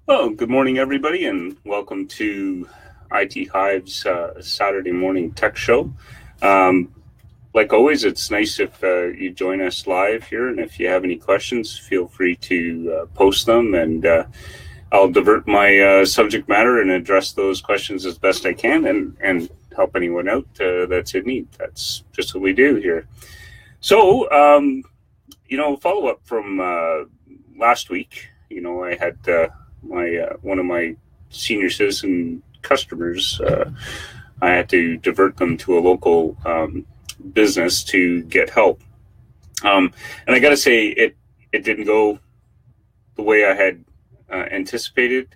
Well, good morning, everybody, and welcome to ITHive's Saturday morning tech show. Like always, it's nice if you join us live here, and if you have any questions, feel free to post them, and I'll divert my subject matter and address those questions as best I can, and help anyone out that's in need. That's just what we do here. So, follow up from last week. I had one of my senior citizen customers. I had to divert them to a local business to get help, and I got to say it didn't go the way I had anticipated.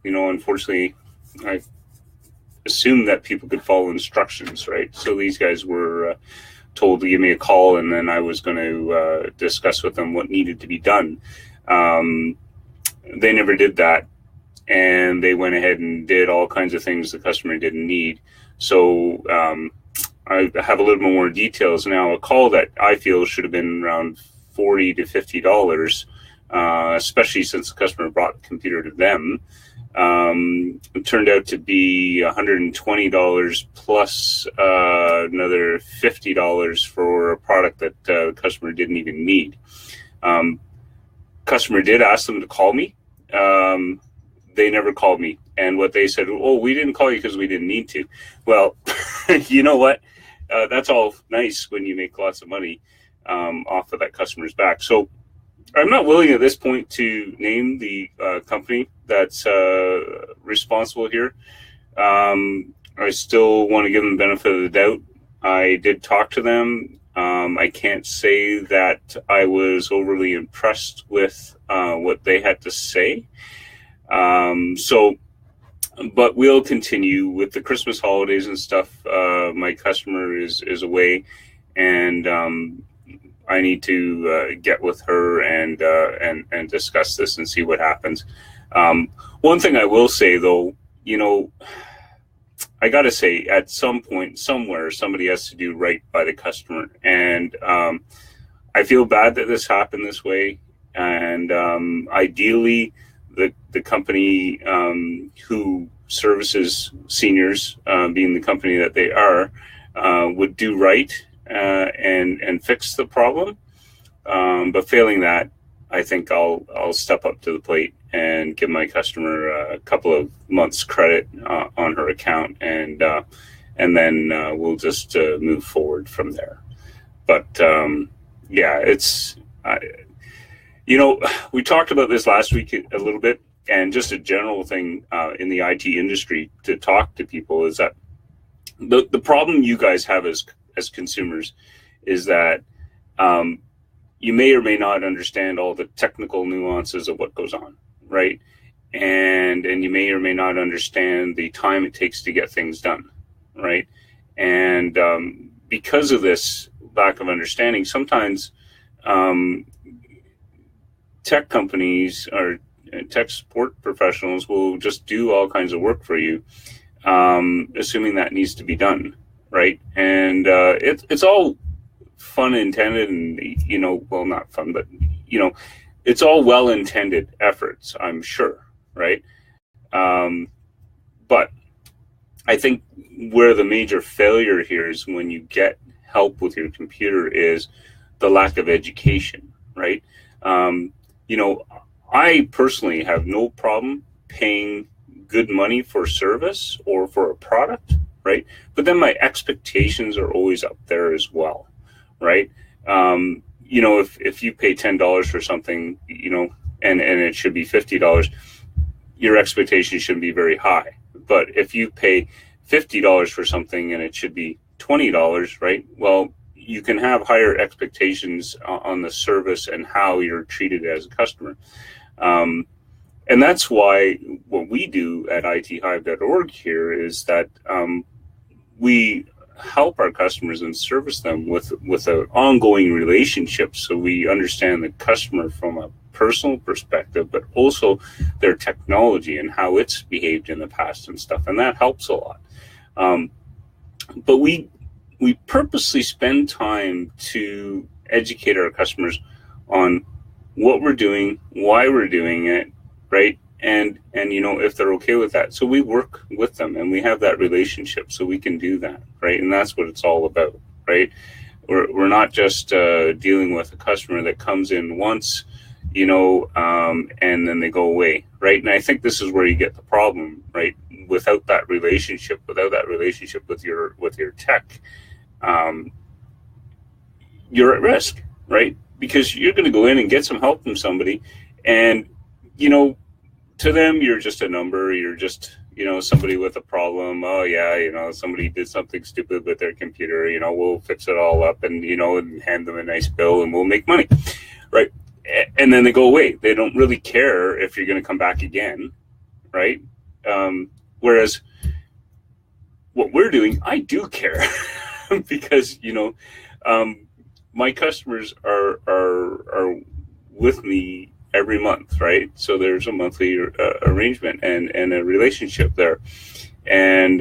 Unfortunately, I assumed that people could follow instructions, right? So these guys were told to give me a call, and then I was going to discuss with them what needed to be done. They never did that, and they went ahead and did all kinds of things the customer didn't need. So I have a little bit more details now. A call that I feel should have been around $40 to $50, especially since the customer brought the computer to them. It turned out to be $120 plus another $50 for a product that the customer didn't even need. Customer did ask them to call me. They never called me. And what they said, oh, we didn't call you because we didn't need to. Well, you know what? That's all nice when you make lots of money off of that customer's back. So I'm not willing at this point to name the company that's responsible here. I still want to give them the benefit of the doubt. I did talk to them. I can't say that I was overly impressed with what they had to say. But we'll continue with the Christmas holidays and stuff. My customer is away, and I need to get with her and discuss this and see what happens. One thing I will say, though, I got to say, at some point, somewhere, somebody has to do right by the customer. And I feel bad that this happened this way. And ideally, the company who services seniors, being the company that they are, would do right and fix the problem. But failing that, I think I'll step up to the plate and give my customer a couple of months credit on her account, and then we'll just move forward from there. But it's we talked about this last week a little bit, and just a general thing in the IT industry to talk to people is that the problem you guys have as consumers is that you may or may not understand all the technical nuances of what goes on, right? And you may or may not understand the time it takes to get things done, right? And because of this lack of understanding, sometimes tech companies or tech support professionals will just do all kinds of work for you, assuming that needs to be done, right? And it's all fun intended, and well, not fun, but it's all well-intended efforts, I'm sure, right? But I think where the major failure here is when you get help with your computer is the lack of education, right? I personally have no problem paying good money for service or for a product, right? But then my expectations are always up there as well, right? If you pay $10 for something, and it should be $50, your expectations shouldn't be very high. But if you pay $50 for something and it should be $20, right? Well, you can have higher expectations on the service and how you're treated as a customer. And that's why what we do at ITHive.org here is that we help our customers and service them with an ongoing relationship, so we understand the customer from a personal perspective, but also their technology and how it's behaved in the past and stuff, and that helps a lot. But we purposely spend time to educate our customers on what we're doing, why we're doing it, right? And if they're okay with that, so we work with them and we have that relationship, so we can do that, right? And that's what it's all about, right? We're not just dealing with a customer that comes in once, and then they go away, right? And I think this is where you get the problem, right? Without that relationship with your tech, you're at risk, right? Because you're going to go in and get some help from somebody, and to them, you're just a number. You're just, somebody with a problem. Oh yeah, somebody did something stupid with their computer. We'll fix it all up, and and hand them a nice bill, and we'll make money, right? And then they go away. They don't really care if you're going to come back again, right? Whereas what we're doing, I do care because my customers are with me every month, right? So there's a monthly arrangement and a relationship there, and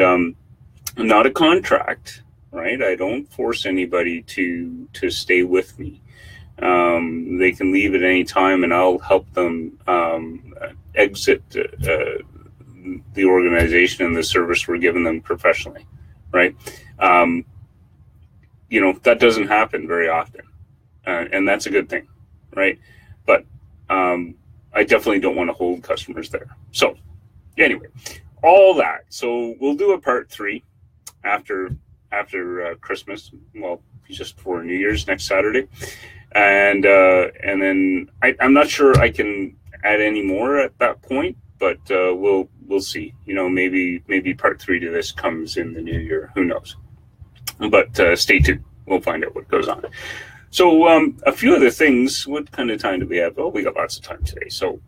not a contract, right? I don't force anybody to stay with me. They can leave at any time, and I'll help them exit the organization and the service we're giving them professionally, right? That doesn't happen very often, and that's a good thing, right? But I definitely don't want to hold customers there. So anyway, all that. So we'll do a part 3 after Christmas. Well, just before New Year's, next Saturday, and then I'm not sure I can add any more at that point, but we'll see. Maybe part 3 to this comes in the new year. Who knows? But stay tuned. We'll find out what goes on. So a few other things. What kind of time do we have? Oh, we got lots of time today. So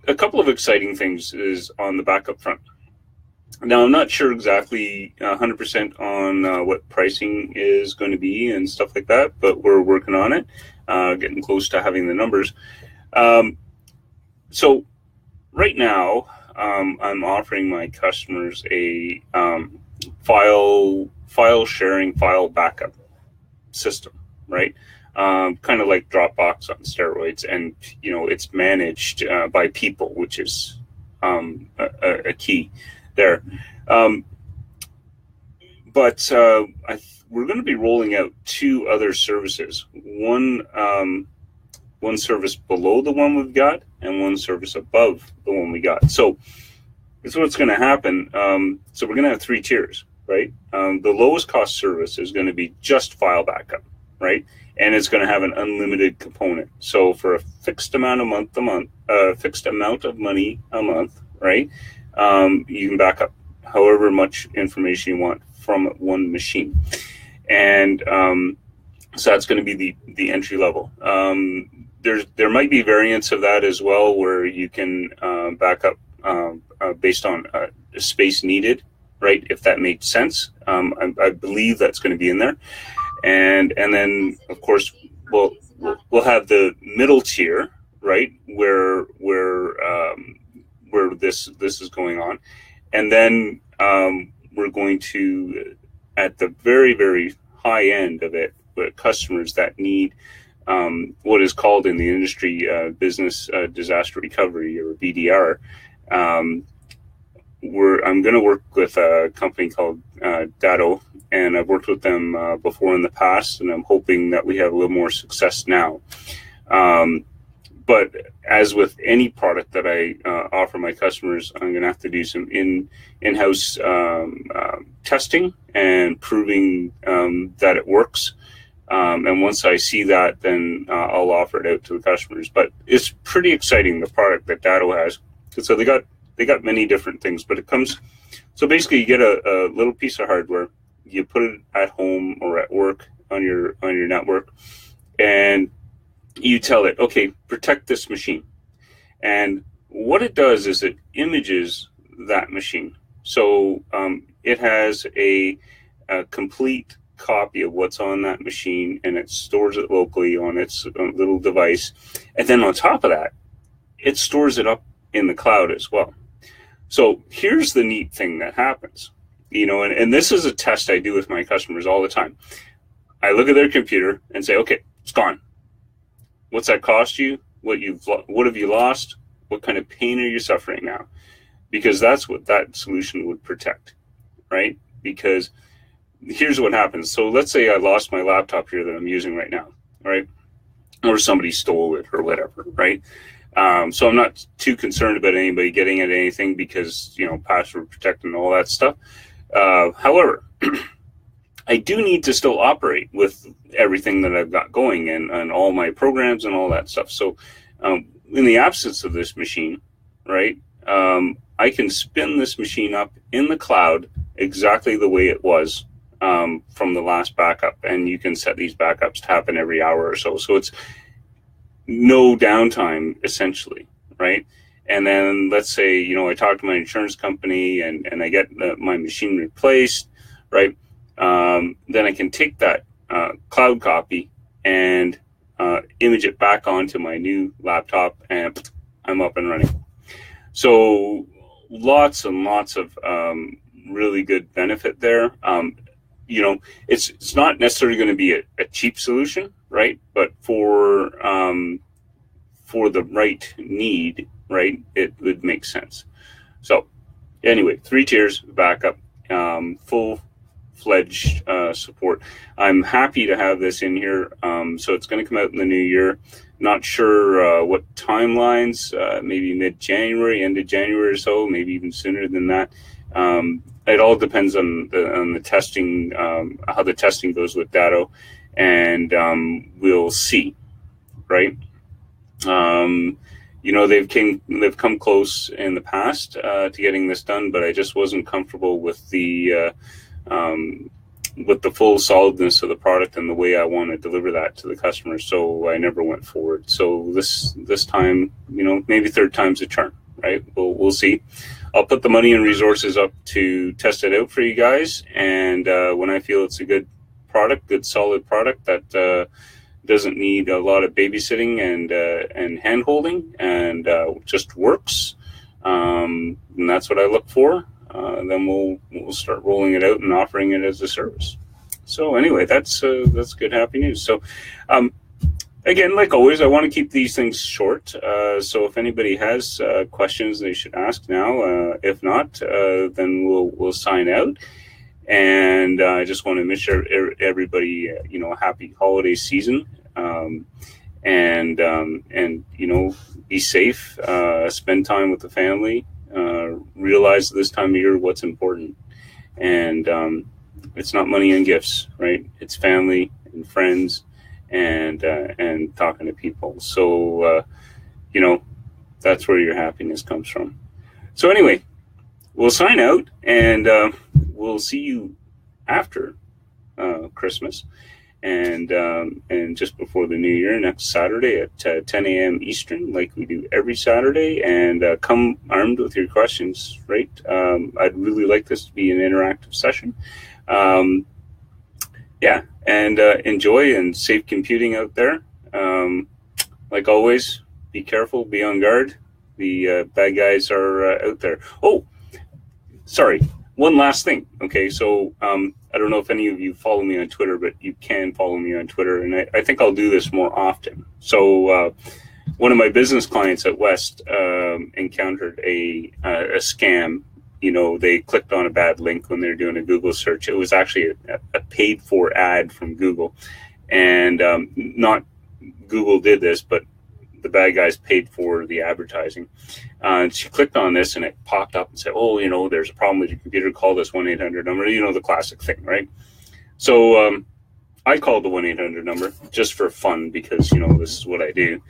a couple of exciting things is on the backup front. Now, I'm not sure exactly 100% on what pricing is going to be and stuff like that, but we're working on it, getting close to having the numbers. So right now, I'm offering my customers a file sharing, file backup system, right? Kind of like Dropbox on steroids, and it's managed by people, which is a key there. But we're going to be rolling out 2 other services. One service below the one we've got, and one service above the one we got. So that's what's going to happen. So we're going to have 3 tiers, right? The lowest cost service is going to be just file backup, right? And it's going to have an unlimited component. So for a fixed amount of fixed amount of money a month, right? You can back up however much information you want from one machine, and so that's going to be the entry level. There might be variants of that as well, where you can back up based on space needed, right? If that makes sense. I believe that's going to be in there, and then of course we'll have the middle tier, right, where this is going on, and then we're going to, at the very, very high end of it, with customers that need what is called in the industry business disaster recovery, or BDR. I'm going to work with a company called Datto, and I've worked with them before in the past, and I'm hoping that we have a little more success now. But as with any product that I offer my customers, I'm going to have to do some in-house testing and proving that it works. And once I see that, then I'll offer it out to the customers. But it's pretty exciting, the product that Datto has. So they got many different things, but it comes. So basically, you get a little piece of hardware. You put it at home or at work on your network, and you tell it, okay, protect this machine. And what it does is it images that machine. So it has a complete copy of what's on that machine, and it stores it locally on its little device. And then on top of that, it stores it up in the cloud as well. So here's the neat thing that happens, and this is a test I do with my customers all the time. I look at their computer and say, okay, it's gone. What's that cost you? what have you lost? What kind of pain are you suffering now? Because that's what that solution would protect, right? Because here's what happens. So let's say I lost my laptop here that I'm using right now, right? Or somebody stole it or whatever, right? So I'm not too concerned about anybody getting at anything because, password protect and all that stuff. However, I do need to still operate with everything that I've got going and all my programs and all that stuff. So in the absence of this machine, right, I can spin this machine up in the cloud exactly the way it was from the last backup. And you can set these backups to happen every hour or so. So it's no downtime, essentially, right? And then let's say, I talk to my insurance company and I get my machine replaced, right? Then I can take that cloud copy and image it back onto my new laptop and I'm up and running. So lots and lots of really good benefit there. It's not necessarily going to be a cheap solution, right? But for the right need, right, it would make sense. So anyway, 3 tiers backup, full-fledged support. I'm happy to have this in here. So it's going to come out in the new year. Not sure what timelines, maybe mid-January, end of January or so, maybe even sooner than that. It all depends on the testing, how the testing goes with Datto, and we'll see, right? They've come close in the past to getting this done, but I just wasn't comfortable with the full solidness of the product and the way I want to deliver that to the customer. So I never went forward. So this time, maybe third time's a charm, right? We'll see. I'll put the money and resources up to test it out for you guys. And when I feel it's a good product, good solid product that doesn't need a lot of babysitting and hand holding and just works, and that's what I look for. Then we'll start rolling it out and offering it as a service. So anyway, that's good, happy news. So again, like always, I want to keep these things short. So if anybody has questions, they should ask now. If not, then we'll sign out. And I just want to wish everybody, a happy holiday season, and be safe, spend time with the family, realize this time of year what's important. And it's not money and gifts, right? It's family and friends and talking to people. So, that's where your happiness comes from. So anyway, we'll sign out and we'll see you after Christmas and just before the new year, next Saturday at 10 a.m. Eastern, like we do every Saturday. And come armed with your questions, right? I'd really like this to be an interactive session. And enjoy and safe computing out there. Like always, be careful, be on guard. The bad guys are out there. Oh, sorry. One last thing. Okay, so I don't know if any of you follow me on Twitter, but you can follow me on Twitter, and I think I'll do this more often. So one of my business clients at West encountered a scam. They clicked on a bad link when they were doing a Google search. It was actually a paid-for ad from Google, and not Google did this, but the bad guys paid for the advertising. And she clicked on this and it popped up and said, there's a problem with your computer, call this 1-800 number, the classic thing, right? So I called the 1-800 number just for fun because, this is what I do.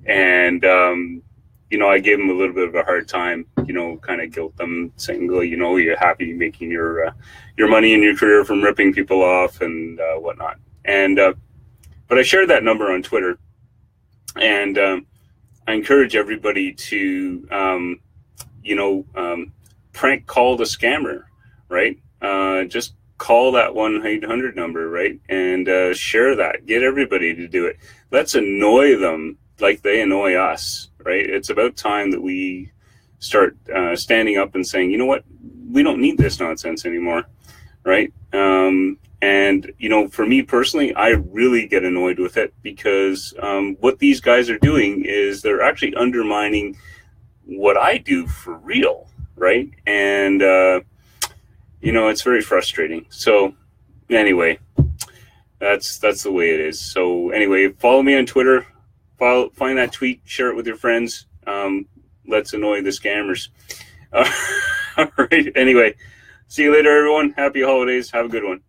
And, I gave them a little bit of a hard time, kind of guilt them, saying, well, you're happy making your money in your career from ripping people off and whatnot. And but I shared that number on Twitter. And I encourage everybody to, prank call the scammer, right? Just call that 1-800 number, right? And share that. Get everybody to do it. Let's annoy them like they annoy us, right? It's about time that we start standing up and saying, you know what? We don't need this nonsense anymore, right? And, for me personally, I really get annoyed with it because what these guys are doing is they're actually undermining what I do for real, right? And, it's very frustrating. So anyway, that's the way it is. So anyway, follow me on Twitter, find that tweet, share it with your friends. Let's annoy the scammers. All right. Anyway, see you later, everyone. Happy holidays. Have a good one.